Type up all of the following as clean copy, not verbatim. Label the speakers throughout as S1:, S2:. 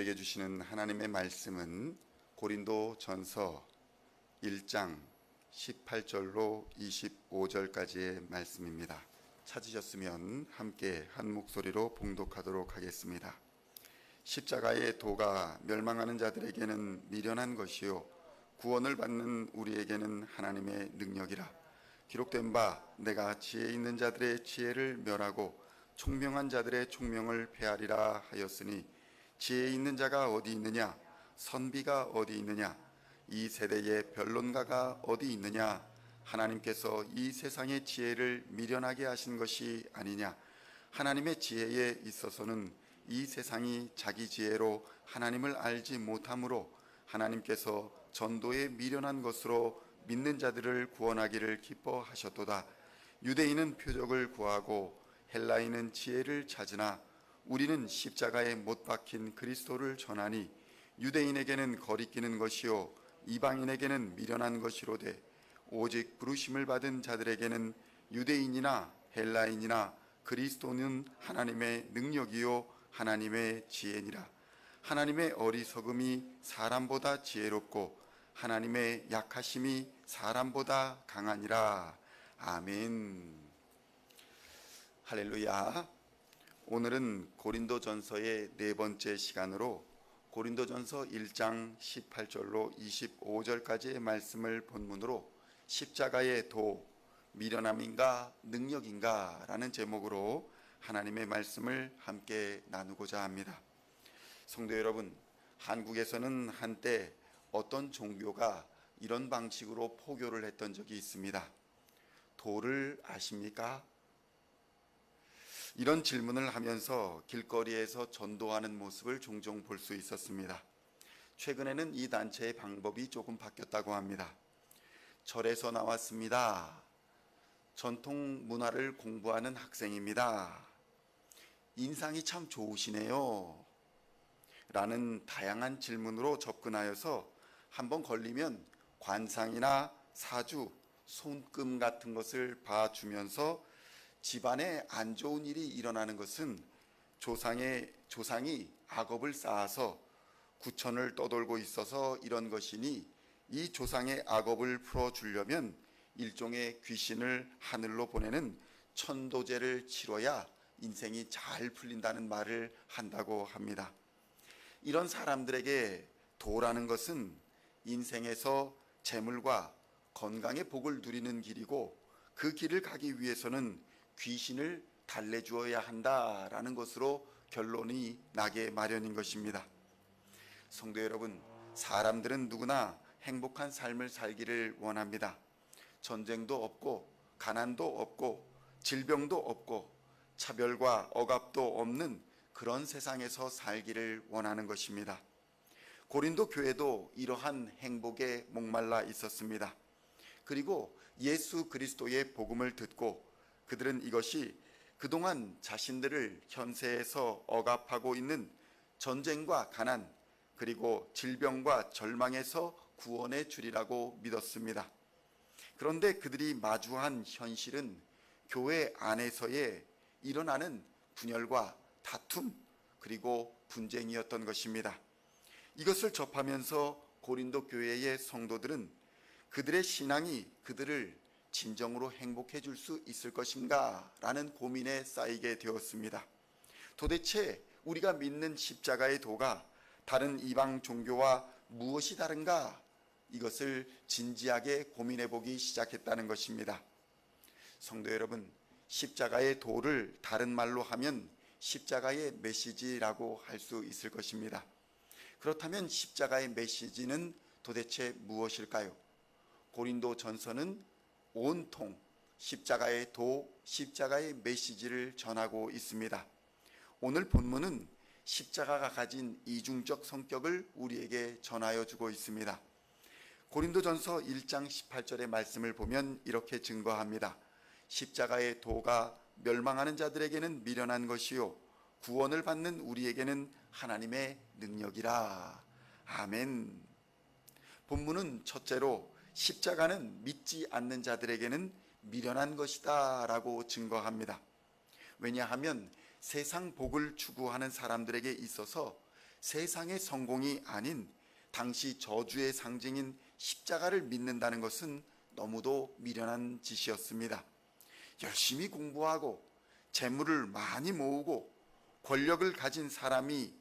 S1: 우리에게 주시는 하나님의 말씀은 고린도 전서 1장 18절로 25절까지의 말씀입니다. 찾으셨으면 함께 한 목소리로 봉독하도록 하겠습니다. 십자가의 도가 멸망하는 자들에게는 미련한 것이요 구원을 받는 우리에게는 하나님의 능력이라. 기록된 바 내가 지혜 있는 자들의 지혜를 멸하고 총명한 자들의 총명을 폐하리라 하였으니 지혜 있는 자가 어디 있느냐? 선비가 어디 있느냐? 이 세대의 변론가가 어디 있느냐? 하나님께서 이 세상의 지혜를 미련하게 하신 것이 아니냐? 하나님의 지혜에 있어서는 이 세상이 자기 지혜로 하나님을 알지 못하므로 하나님께서 전도에 미련한 것으로 믿는 자들을 구원하기를 기뻐하셨도다. 유대인은 표적을 구하고 헬라인은 지혜를 찾으나 우리는 십자가에 못 박힌 그리스도를 전하니 유대인에게는 거리끼는 것이요 이방인에게는 미련한 것이로되 오직 부르심을 받은 자들에게는 유대인이나 헬라인이나 그리스도는 하나님의 능력이요 하나님의 지혜니라. 하나님의 어리석음이 사람보다 지혜롭고 하나님의 약하심이 사람보다 강하니라. 아멘. 할렐루야. 오늘은 고린도전서의 네 번째 시간으로 고린도전서 1장 18절로 25절까지의 말씀을 본문으로 십자가의 도, 미련함인가 능력인가 라는 제목으로 하나님의 말씀을 함께 나누고자 합니다. 성도 여러분, 한국에서는 한때 어떤 종교가 이런 방식으로 포교를 했던 적이 있습니다. 도를 아십니까? 이런 질문을 하면서 길거리에서 전도하는 모습을 종종 볼 수 있었습니다. 최근에는 이 단체의 방법이 조금 바뀌었다고 합니다. 절에서 나왔습니다. 전통 문화를 공부하는 학생입니다. 인상이 참 좋으시네요. 라는 다양한 질문으로 접근하여서 한번 걸리면 관상이나 사주, 손금 같은 것을 봐주면서 집안에 안 좋은 일이 일어나는 것은 조상이 악업을 쌓아서 구천을 떠돌고 있어서 이런 것이니 이 조상의 악업을 풀어주려면 일종의 귀신을 하늘로 보내는 천도제를 치러야 인생이 잘 풀린다는 말을 한다고 합니다. 이런 사람들에게 도라는 것은 인생에서 재물과 건강의 복을 누리는 길이고 그 길을 가기 위해서는 귀신을 달래주어야 한다라는 것으로 결론이 나게 마련인 것입니다. 성도 여러분, 사람들은 누구나 행복한 삶을 살기를 원합니다. 전쟁도 없고 가난도 없고 질병도 없고 차별과 억압도 없는 그런 세상에서 살기를 원하는 것입니다. 고린도 교회도 이러한 행복에 목말라 있었습니다. 그리고 예수 그리스도의 복음을 듣고 그들은 이것이 그동안 자신들을 현세에서 억압하고 있는 전쟁과 가난 그리고 질병과 절망에서 구원해 주리라고 믿었습니다. 그런데 그들이 마주한 현실은 교회 안에서의 일어나는 분열과 다툼 그리고 분쟁이었던 것입니다. 이것을 접하면서 고린도 교회의 성도들은 그들의 신앙이 그들을 진정으로 행복해 줄 수 있을 것인가 라는 고민에 쌓이게 되었습니다. 도대체 우리가 믿는 십자가의 도가 다른 이방 종교와 무엇이 다른가? 이것을 진지하게 고민해 보기 시작했다는 것입니다. 성도 여러분, 십자가의 도를 다른 말로 하면 십자가의 메시지라고 할 수 있을 것입니다. 그렇다면 십자가의 메시지는 도대체 무엇일까요? 고린도 전서는 온통 십자가의 도, 십자가의 메시지를 전하고 있습니다. 오늘 본문은 십자가가 가진 이중적 성격을 우리에게 전하여 주고 있습니다. 고린도전서 1장 18절의 말씀을 보면 이렇게 증거합니다. 십자가의 도가 멸망하는 자들에게는 미련한 것이요 구원을 받는 우리에게는 하나님의 능력이라. 아멘. 본문은 첫째로 십자가는 믿지 않는 자들에게는 미련한 것이다 라고 증거합니다. 왜냐하면 세상 복을 추구하는 사람들에게 있어서 세상의 성공이 아닌 당시 저주의 상징인 십자가를 믿는다는 것은 너무도 미련한 짓이었습니다. 열심히 공부하고 재물을 많이 모으고 권력을 가진 사람이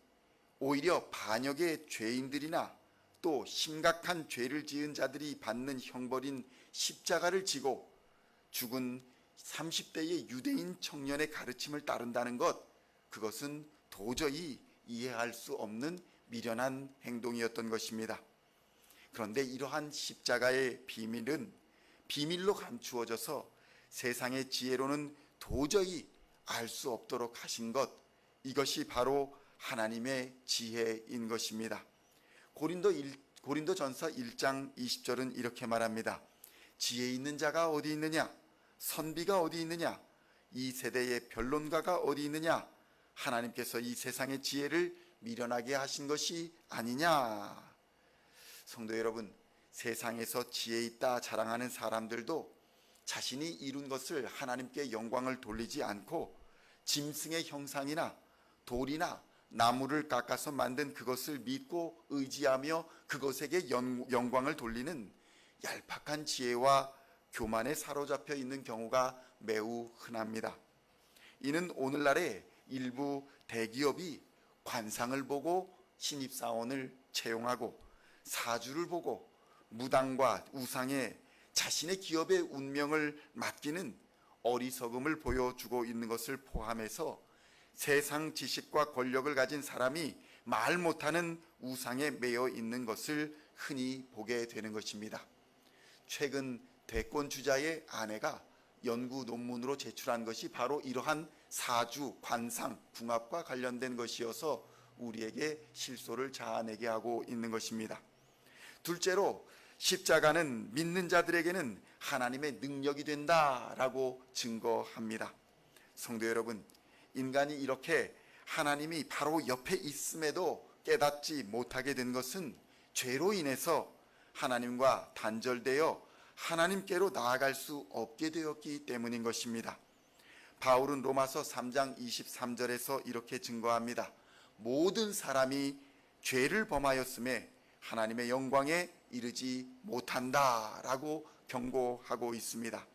S1: 오히려 반역의 죄인들이나 또 심각한 죄를 지은 자들이 받는 형벌인 십자가를 지고 죽은 30대의 유대인 청년의 가르침을 따른다는 것, 그것은 도저히 이해할 수 없는 미련한 행동이었던 것입니다. 그런데 이러한 십자가의 비밀은 비밀로 감추어져서 세상의 지혜로는 도저히 알 수 없도록 하신 것, 이것이 바로 하나님의 지혜인 것입니다. 고린도전서 1장 20절은 이렇게 말합니다. 지혜 있는 자가 어디 있느냐? 선비가 어디 있느냐? 이 세대의 변론가가 어디 있느냐? 하나님께서 이 세상의 지혜를 미련하게 하신 것이 아니냐? 성도 여러분, 세상에서 지혜 있다 자랑하는 사람들도 자신이 이룬 것을 하나님께 영광을 돌리지 않고 짐승의 형상이나 돌이나 나무를 깎아서 만든 그것을 믿고 의지하며 그것에게 영광을 돌리는 얄팍한 지혜와 교만에 사로잡혀 있는 경우가 매우 흔합니다. 이는 오늘날의 일부 대기업이 관상을 보고 신입사원을 채용하고 사주를 보고 무당과 우상에 자신의 기업의 운명을 맡기는 어리석음을 보여주고 있는 것을 포함해서 세상 지식과 권력을 가진 사람이 말 못하는 우상에 매여 있는 것을 흔히 보게 되는 것입니다. 최근 대권 주자의 아내가 연구 논문으로 제출한 것이 바로 이러한 사주, 관상, 궁합과 관련된 것이어서 우리에게 실소를 자아내게 하고 있는 것입니다. 둘째로 십자가는 믿는 자들에게는 하나님의 능력이 된다라고 증거합니다. 성도 여러분, 인간이 이렇게 하나님이 바로 옆에 있음에도 깨닫지 못하게 된 것은 죄로 인해서 하나님과 단절되어 하나님께로 나아갈 수 없게 되었기 때문인 것입니다. 바울은 로마서 3장 23절에서 이렇게 증거합니다. 모든 사람이 죄를 범하였음에 하나님의 영광에 이르지 못한다라고 경고하고 있습니다.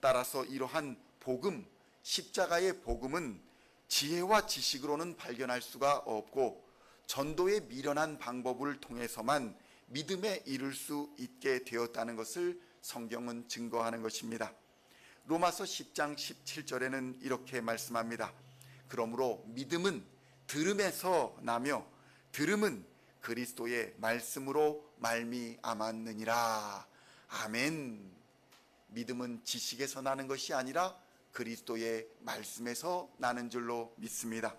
S1: 따라서 이러한 복음, 십자가의 복음은 지혜와 지식으로는 발견할 수가 없고 전도의 미련한 방법을 통해서만 믿음에 이를 수 있게 되었다는 것을 성경은 증거하는 것입니다. 로마서 10장 17절에는 이렇게 말씀합니다. 그러므로 믿음은 들음에서 나며 들음은 그리스도의 말씀으로 말미암았느니라. 아멘. 믿음은 지식에서 나는 것이 아니라 그리스도의 말씀에서 나는 줄로 믿습니다.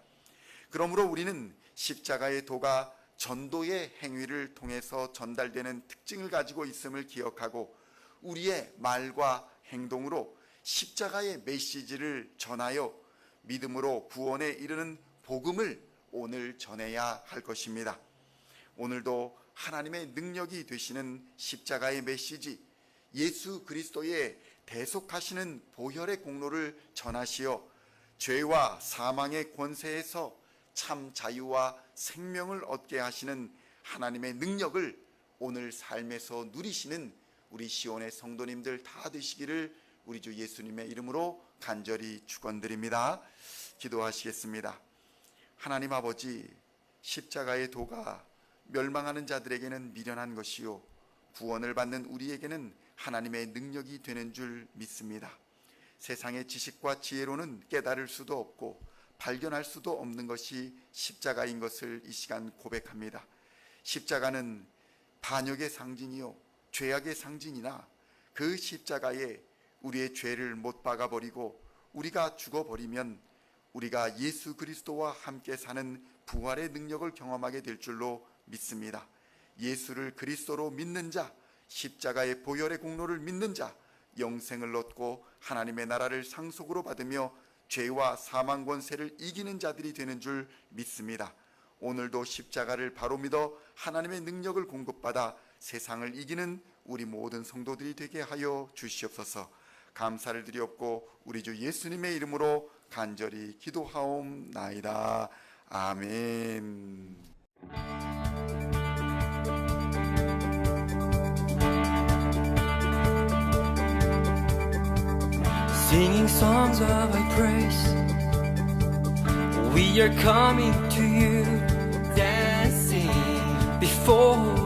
S1: 그러므로 우리는 십자가의 도가 전도의 행위를 통해서 전달되는 특징을 가지고 있음을 기억하고 우리의 말과 행동으로 십자가의 메시지를 전하여 믿음으로 구원에 이르는 복음을 오늘 전해야 할 것입니다. 오늘도 하나님의 능력이 되시는 십자가의 메시지, 예수 그리스도의 대속하시는 보혈의 공로를 전하시어 죄와 사망의 권세에서 참 자유와 생명을 얻게 하시는 하나님의 능력을 오늘 삶에서 누리시는 우리 시온의 성도님들 다 되시기를 우리 주 예수님의 이름으로 간절히 축원드립니다. 기도하시겠습니다. 하나님 아버지, 십자가의 도가 멸망하는 자들에게는 미련한 것이요 구원을 받는 우리에게는 하나님의 능력이 되는 줄 믿습니다. 세상의 지식과 지혜로는 깨달을 수도 없고 발견할 수도 없는 것이 십자가인 것을 이 시간 고백합니다. 십자가는 반역의 상징이요 죄악의 상징이나 그 십자가에 우리의 죄를 못 박아버리고 우리가 죽어버리면 우리가 예수 그리스도와 함께 사는 부활의 능력을 경험하게 될 줄로 믿습니다. 예수를 그리스도로 믿는 자, 십자가의 보혈의 공로를 믿는 자, 영생을 얻고 하나님의 나라를 상속으로 받으며 죄와 사망 권세를 이기는 자들이 되는 줄 믿습니다. 오늘도 십자가를 바로 믿어 하나님의 능력을 공급받아 세상을 이기는 우리 모든 성도들이 되게 하여 주시옵소서. 감사를 드리옵고 우리 주 예수님의 이름으로 간절히 기도하옵나이다. 아멘.
S2: singing songs of Thy praise. We are coming to You, dancing before